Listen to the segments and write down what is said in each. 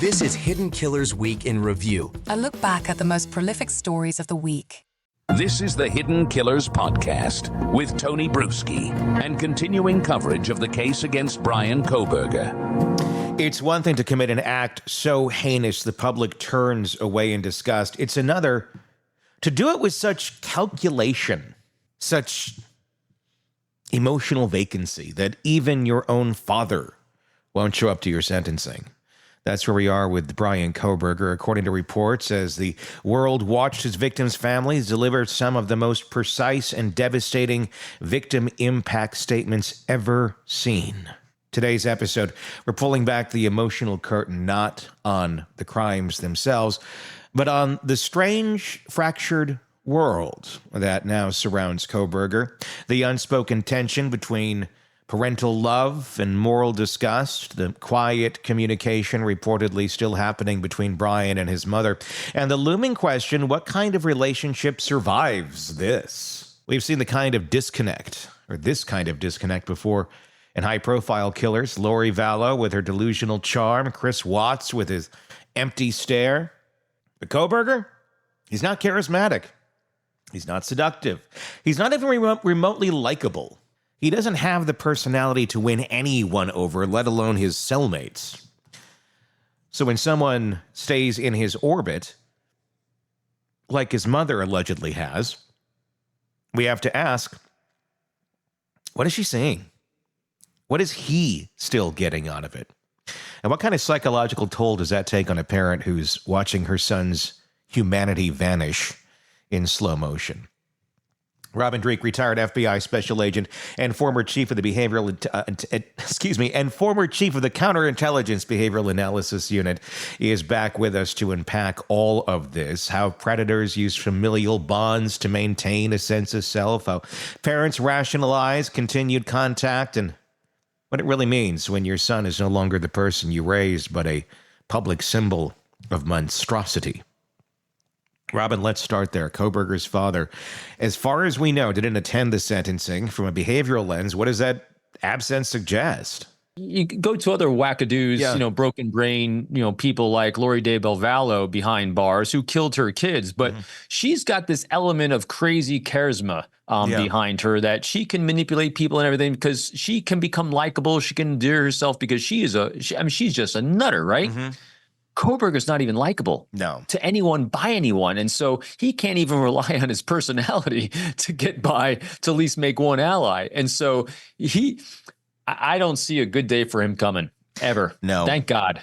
This is Hidden Killers Week in Review. A look back at the most prolific stories of the week. This is the Hidden Killers Podcast with Tony Brueski and continuing coverage of the case against Bryan Kohberger. It's one thing to commit an act so heinous the public turns away in disgust. It's another to do it with such calculation, such emotional vacancy that even your own father won't show up to your sentencing. That's where we are with Bryan Kohberger. According to reports, as the world watched his victims' families deliver some of the most precise and devastating victim impact statements ever seen. Today's episode, we're pulling back the emotional curtain, not on the crimes themselves, but on the strange, fractured world that now surrounds Coberger, the unspoken tension between parental love and moral disgust, the quiet communication reportedly still happening between Bryan and his mother, and the looming question, what kind of relationship survives this? We've seen the kind of disconnect, or this kind of disconnect before in high-profile killers, Lori Vallow with her delusional charm, Chris Watts with his empty stare. But Coberger, he's not charismatic. He's not seductive. He's not even remotely likable. He doesn't have the personality to win anyone over, let alone his cellmates. So when someone stays in his orbit, like his mother allegedly has, we have to ask, what is she saying? What is he still getting out of it? And what kind of psychological toll does that take on a parent who's watching her son's humanity vanish in slow motion? Robin Dreeke, retired FBI special agent and former chief of the former chief of the counterintelligence behavioral analysis unit, is back with us to unpack all of this. How predators use familial bonds to maintain a sense of self, how parents rationalize continued contact, and what it really means when your son is no longer the person you raised, but a public symbol of monstrosity. Robin, let's start there. Kohberger's father, as far as we know, didn't attend the sentencing. From a behavioral lens, what does that absence suggest? You go to other wackadoos, broken brain, people like Lori Vallow behind bars who killed her kids. But she's got this element of crazy charisma behind her that she can manipulate people and everything because she can become likable. She can endear herself because she's just a nutter, right? Mm-hmm. Kohberger's not even likable to anyone by anyone. And so he can't even rely on his personality to get by, to at least make one ally. And so I don't see a good day for him coming ever. No. Thank God.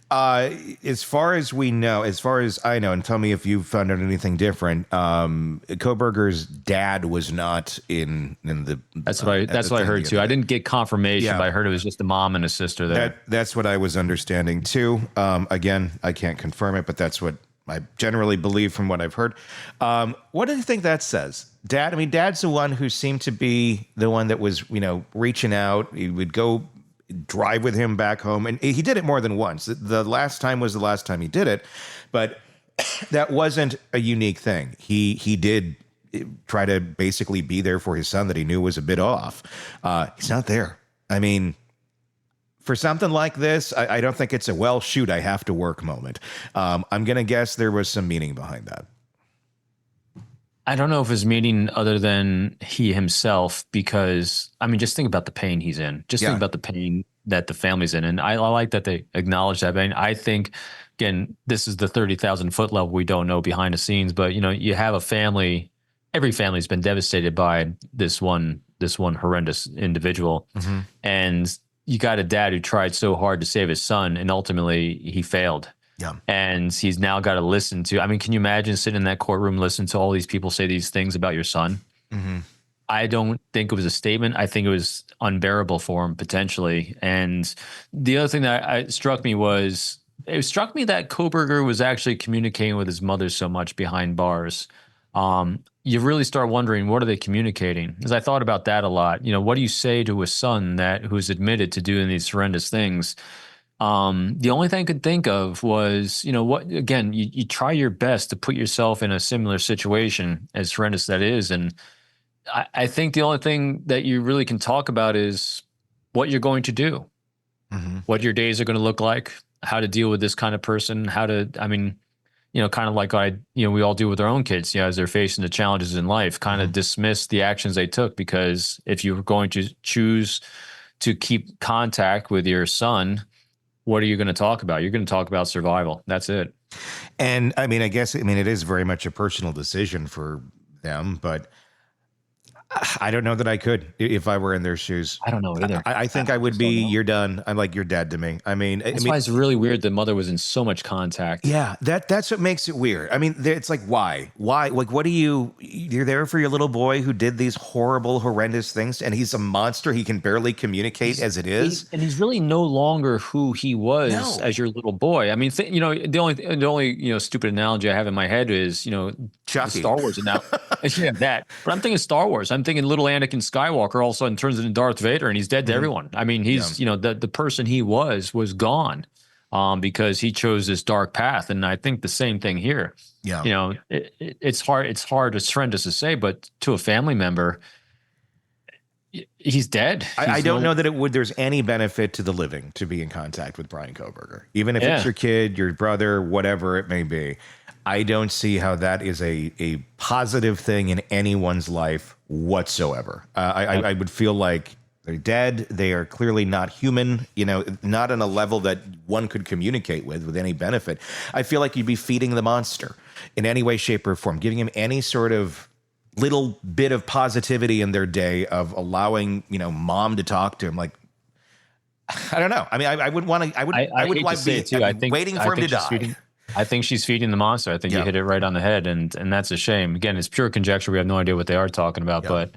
As far as we know, as far as I know, and tell me if you've found out anything different, Kohberger's dad was not in the... That's what I heard too. I didn't get confirmation, but I heard it was just a mom and a sister there. That's what I was understanding too. Again, I can't confirm it, but that's what I generally believe from what I've heard. What do you think that says? Dad's the one who seemed to be the one that was, reaching out. He would go drive with him back home, and he did it more than once. The last time was the last time he did it, but that wasn't a unique thing. He did try to basically be there for his son that he knew was a bit off. He's not there. I mean, for something like this, I don't think it's a shoot, I have to work moment. I'm going to guess there was some meaning behind that. I don't know if his meaning other than he himself, because, just think about the pain he's in. Just think about the pain that the family's in. And I like that they acknowledge that. I think, again, this is the 30,000-foot level. We don't know behind the scenes, but, you have a family. Every family's been devastated by this one horrendous individual. Mm-hmm. And you got a dad who tried so hard to save his son, and ultimately he failed. Yeah. And he's now got to listen to, can you imagine sitting in that courtroom, listening to all these people say these things about your son? Mm-hmm. I don't think it was a statement. I think it was unbearable for him potentially. And the other thing that struck me that Coberger was actually communicating with his mother so much behind bars. You really start wondering, what are they communicating? Because I thought about that a lot. What do you say to a son who's admitted to doing these horrendous things? The only thing I could think of was, you try your best to put yourself in a similar situation, as horrendous that is. And I think the only thing that you really can talk about is what you're going to do, what your days are going to look like, how to deal with this kind of person, kind of like we all do with our own kids, as they're facing the challenges in life, kind of dismiss the actions they took, because if you're going to choose to keep contact with your son, what are you going to talk about? You're going to talk about survival. That's it. And I guess it is very much a personal decision for them, but I don't know that I could if I were in their shoes. I don't know either. I think I would be, you're done. I'm like, you're dead to me. That's why it's really weird the mother was in so much contact. Yeah, that's what makes it weird. It's like, why? Like, what you're there for your little boy who did these horrible, horrendous things, and he's a monster. He can barely communicate as it is. And he's really no longer who he was as your little boy. The only stupid analogy I have in my head is, Chucky. Star Wars and now that. But I'm thinking Star Wars. I'm thinking little Anakin Skywalker all of a sudden turns into Darth Vader and he's dead to everyone. He's the person he was gone because he chose this dark path. And I think the same thing here. Yeah. It's hard as horrendous to say, but to a family member, he's dead. I don't know that there's any benefit to the living to be in contact with Bryan Kohberger, even if it's your kid, your brother, whatever it may be. I don't see how that is a positive thing in anyone's life whatsoever. I would feel like they're dead. They are clearly not human, not on a level that one could communicate with any benefit. I feel like you'd be feeding the monster in any way, shape, or form, giving him any sort of little bit of positivity in their day of allowing, mom to talk to him. Like, I don't know. I would want to, I would like to be too. Waiting for him to die. I think she's feeding the monster. I think you hit it right on the head, and that's a shame. Again, it's pure conjecture. We have no idea what they are talking about, but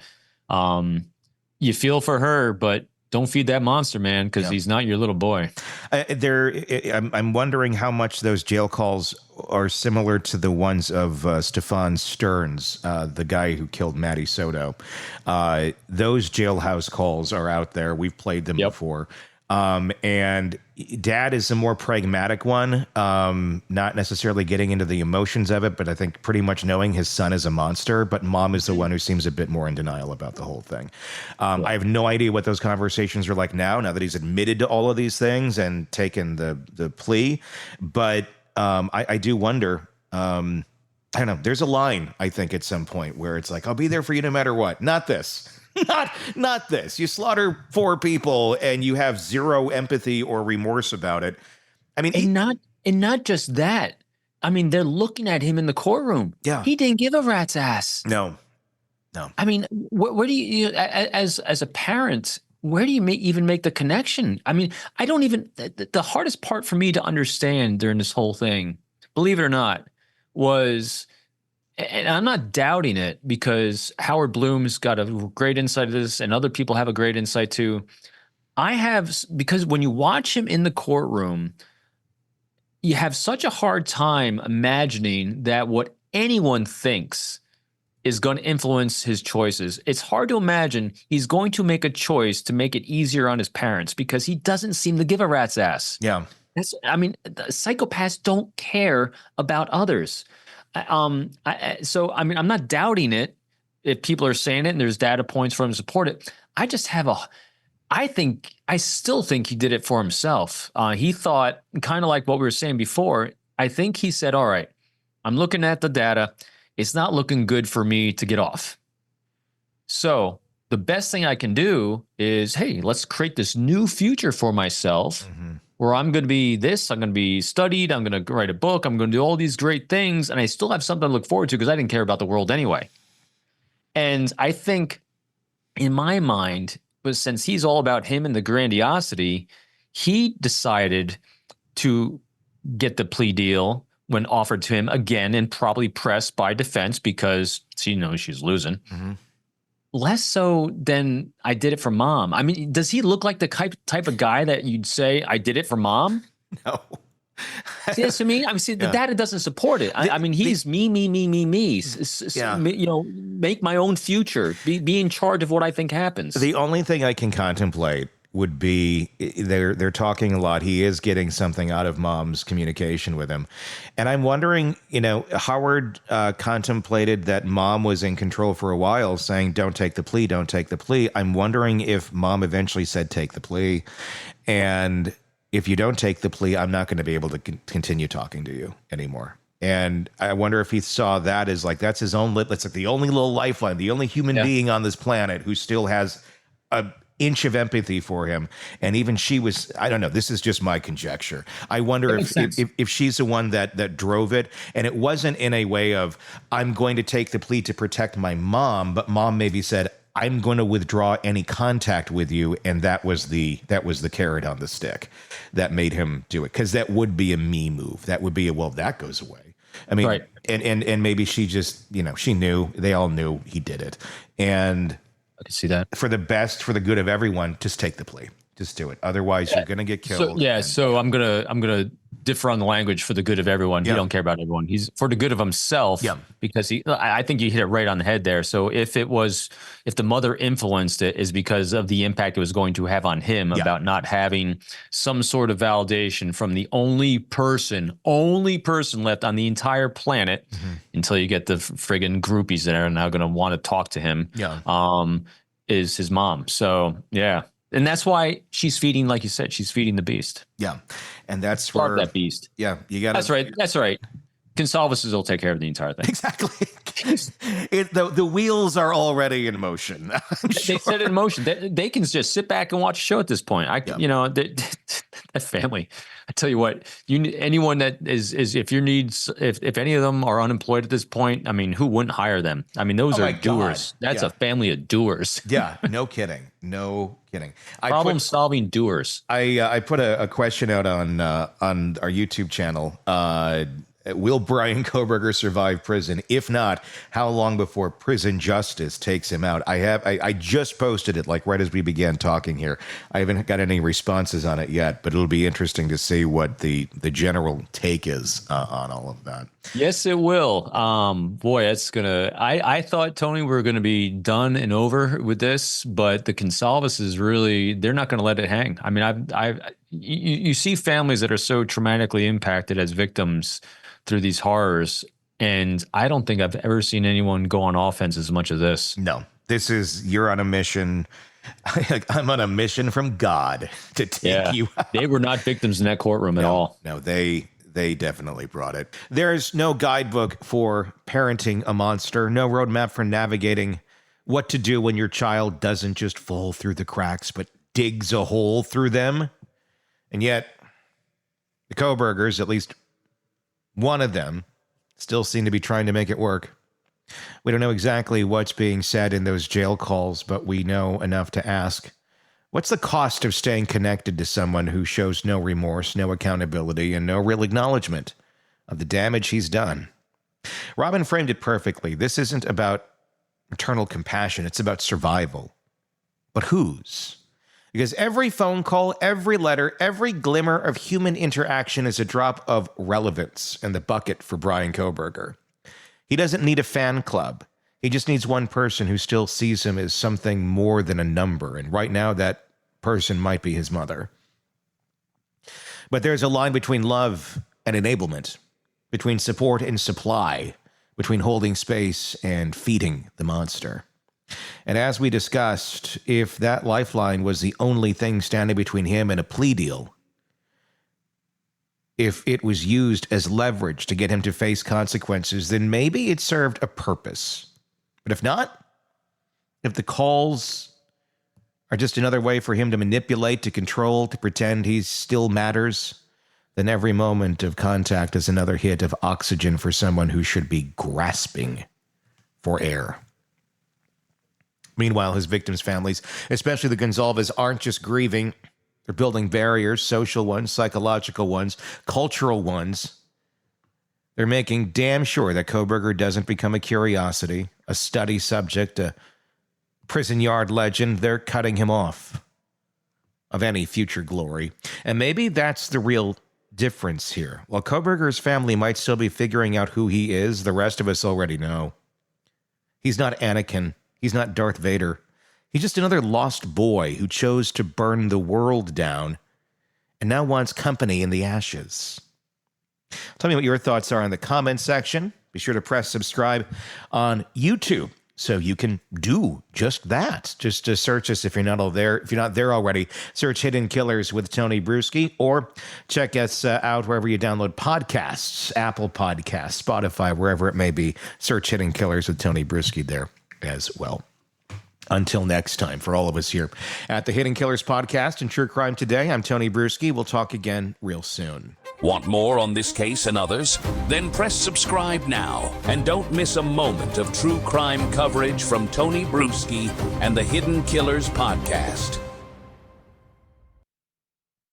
you feel for her, but don't feed that monster, man, because he's not your little boy. I'm wondering how much those jail calls are similar to the ones of Stefan Stearns, the guy who killed Matty Soto. Those jailhouse calls are out there. We've played them before. And dad is a more pragmatic one, not necessarily getting into the emotions of it, but I think pretty much knowing his son is a monster. But mom is the one who seems a bit more in denial about the whole thing. I have no idea what those conversations are like now that he's admitted to all of these things and taken the plea. But I do wonder, I don't know, there's a line, I think, at some point where it's like, I'll be there for you no matter what. Not this. Not this. You slaughter 4 people and you have zero empathy or remorse about it. And not just that. They're looking at him in the courtroom. Yeah, he didn't give a rat's ass. No. Where do you as a parent? Where do you even make the connection? I don't even. The hardest part for me to understand during this whole thing, believe it or not, was. And I'm not doubting it because Howard Bloom's got a great insight to this and other people have a great insight too. Because when you watch him in the courtroom, you have such a hard time imagining that what anyone thinks is going to influence his choices. It's hard to imagine he's going to make a choice to make it easier on his parents because he doesn't seem to give a rat's ass. Yeah. Psychopaths don't care about others. I'm not doubting it if people are saying it and there's data points for him to support it. I still think he did it for himself. He thought, kind of like what we were saying before, I think he said, all right, I'm looking at the data. It's not looking good for me to get off. So the best thing I can do is, hey, let's create this new future for myself. Mm-hmm. Where I'm going to be this, I'm going to be studied, I'm going to write a book, I'm going to do all these great things, and I still have something to look forward to because I didn't care about the world anyway. And I think in my mind, but since he's all about him and the grandiosity, he decided to get the plea deal when offered to him again and probably pressed by defense because she knows she's losing. Mm-hmm. Less so than I did it for mom. Does he look like the type of guy that you'd say, I did it for mom? No. See, that's what I mean? The data doesn't support it. He's me. Make my own future. Be in charge of what I think happens. The only thing I can contemplate would be they're talking a lot. He is getting something out of mom's communication with him. And I'm wondering, Howard contemplated that mom was in control for a while saying, don't take the plea. I'm wondering if mom eventually said, take the plea. And if you don't take the plea, I'm not going to be able to continue talking to you anymore. And I wonder if he saw that as like, that's his own, that's like the only little lifeline, the only human being on this planet who still has an inch of empathy for him. And even she was, I don't know, this is just my conjecture. I wonder if she's the one that drove it. And it wasn't in a way of, I'm going to take the plea to protect my mom, but mom maybe said, I'm going to withdraw any contact with you, and that was the carrot on the stick that made him do it. Because that would be a me move. That would be that goes away. I mean, right. and maybe she just, she knew, they all knew he did it, and I can see that for the good of everyone, just take the plea, just do it. Otherwise, you're going to get killed. So I'm gonna differ on the language for the good of everyone. He don't care about everyone. He's for the good of himself. Yeah. Because I think you hit it right on the head there. So if the mother influenced it, is because of the impact it was going to have on him about not having some sort of validation from the only person left on the entire planet until you get the friggin' groupies that are now going to want to talk to him. Is his mom. So yeah. And that's why she's feeding, like you said, she's feeding the beast. Yeah. And that's where... Starve that beast. Yeah. You got That's right. Consalvases will take care of the entire thing. Exactly. The wheels are already in motion. They set it in motion. They can just sit back and watch a show at this point. That family. I tell you what, anyone that is if any of them are unemployed at this point, I mean, who wouldn't hire them? I mean, those are doers. God. That's a family of doers. Yeah, no kidding. No kidding. Problem-solving doers. I put a question out on our YouTube channel. Will Bryan Kohberger survive prison? If not, how long before prison justice takes him out? I just posted it like right as we began talking here. I haven't got any responses on it yet, but it'll be interesting to see what the general take is on all of that. Yes, it will. Boy, it's gonna. I thought, Tony, we were gonna be done and over with this, but the Consalvases really, they're not gonna let it hang. I mean, you see families that are so traumatically impacted as victims through these horrors, and I don't think I've ever seen anyone go on offense as much as this. No, you're on a mission. I'm on a mission from God to take you out. They were not victims in that courtroom at all. No, they definitely brought it. There's no guidebook for parenting a monster, no roadmap for navigating what to do when your child doesn't just fall through the cracks, but digs a hole through them. And yet, the Cobergers, at least one of them, still seem to be trying to make it work. We don't know exactly what's being said in those jail calls, but we know enough to ask, what's the cost of staying connected to someone who shows no remorse, no accountability, and no real acknowledgement of the damage he's done? Robin framed it perfectly. This isn't about maternal compassion. It's about survival. But whose? Because every phone call, every letter, every glimmer of human interaction is a drop of relevance in the bucket for Bryan Kohberger. He doesn't need a fan club. He just needs one person who still sees him as something more than a number. And right now, that person might be his mother. But there's a line between love and enablement, between support and supply, between holding space and feeding the monster. And as we discussed, if that lifeline was the only thing standing between him and a plea deal, if it was used as leverage to get him to face consequences, then maybe it served a purpose. But if not, if the calls are just another way for him to manipulate, to control, to pretend he still matters, then every moment of contact is another hit of oxygen for someone who should be grasping for air. Meanwhile, his victims' families, especially the Gonzalez, aren't just grieving. They're building barriers, social ones, psychological ones, cultural ones. They're making damn sure that Coberger doesn't become a curiosity, a study subject, a prison yard legend. They're cutting him off of any future glory. And maybe that's the real difference here. While Coberger's family might still be figuring out who he is, the rest of us already know. He's not Anakin. He's not Darth Vader. He's just another lost boy who chose to burn the world down and now wants company in the ashes. Tell me what your thoughts are in the comments section. Be sure to press subscribe on YouTube So you can do just that. Just to search us if you're not there already. Search Hidden Killers with Tony Brueski, or check us out wherever you download podcasts, Apple Podcasts, Spotify, wherever it may be. Search Hidden Killers with Tony Brueski there as well. Until next time, for all of us here at the Hidden Killers Podcast and True Crime Today, I'm Tony Brueski. We'll talk again real soon. Want more on this case and others? Then press subscribe now and don't miss a moment of true crime coverage from Tony Brueski and the Hidden Killers Podcast.